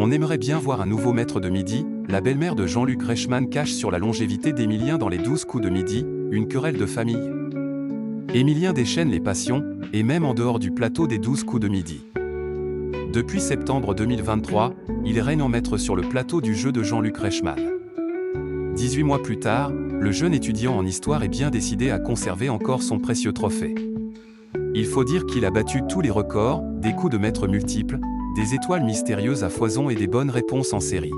On aimerait bien voir un nouveau maître de midi, la belle-mère de Jean-Luc Reichmann cache sur la longévité d'Emilien dans les 12 coups de midi, une querelle de famille. Emilien déchaîne les passions, et même en dehors du plateau des 12 coups de midi. Depuis septembre 2023, il règne en maître sur le plateau du jeu de Jean-Luc Reichmann. 18 mois plus tard, le jeune étudiant en histoire est bien décidé à conserver encore son précieux trophée. Il faut dire qu'il a battu tous les records, des coups de maître multiples, des étoiles mystérieuses à foison et des bonnes réponses en série.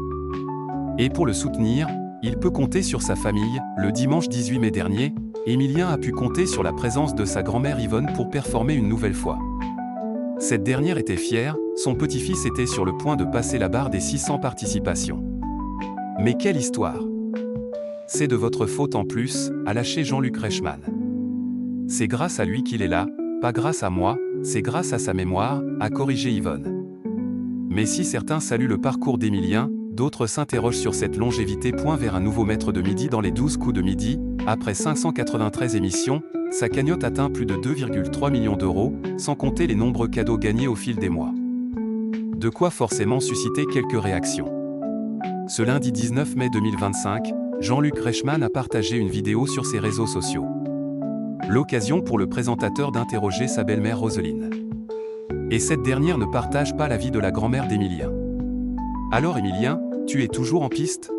Et pour le soutenir, il peut compter sur sa famille. Le dimanche 18 mai dernier, Emilien a pu compter sur la présence de sa grand-mère Yvonne pour performer une nouvelle fois. Cette dernière était fière, son petit-fils était sur le point de passer la barre des 600 participations. Mais quelle histoire! C'est de votre faute en plus, a lâché Jean-Luc Reichmann. C'est grâce à lui qu'il est là, pas grâce à moi, c'est grâce à sa mémoire, a corrigé Yvonne. Mais si certains saluent le parcours d'Emilien, d'autres s'interrogent sur cette longévité. Vers un nouveau maître de midi dans les 12 coups de midi, après 593 émissions, sa cagnotte atteint plus de 2,3 millions d'euros, sans compter les nombreux cadeaux gagnés au fil des mois. De quoi forcément susciter quelques réactions. Ce lundi 19 mai 2025, Jean-Luc Reichmann a partagé une vidéo sur ses réseaux sociaux. L'occasion pour le présentateur d'interroger sa belle-mère Roselyne. Et cette dernière ne partage pas l'avis de la grand-mère d'Emilien. Alors Emilien, tu es toujours en piste?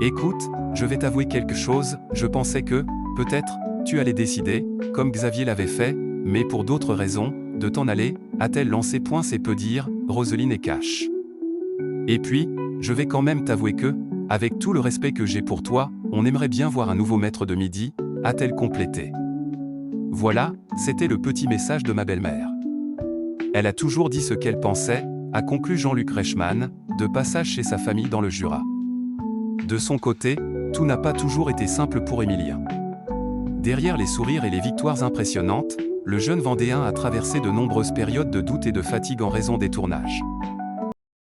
Écoute, je vais t'avouer quelque chose, je pensais que, peut-être, tu allais décider, comme Xavier l'avait fait, mais pour d'autres raisons, de t'en aller, a-t-elle lancé. C'est peu dire, Roselyne est cash. Et puis, je vais quand même t'avouer que, avec tout le respect que j'ai pour toi, on aimerait bien voir un nouveau maître de midi, a-t-elle complété. Voilà, c'était le petit message de ma belle-mère. Elle a toujours dit ce qu'elle pensait, a conclu Jean-Luc Reichmann, de passage chez sa famille dans le Jura. De son côté, tout n'a pas toujours été simple pour Emilien. Derrière les sourires et les victoires impressionnantes, le jeune Vendéen a traversé de nombreuses périodes de doute et de fatigue en raison des tournages.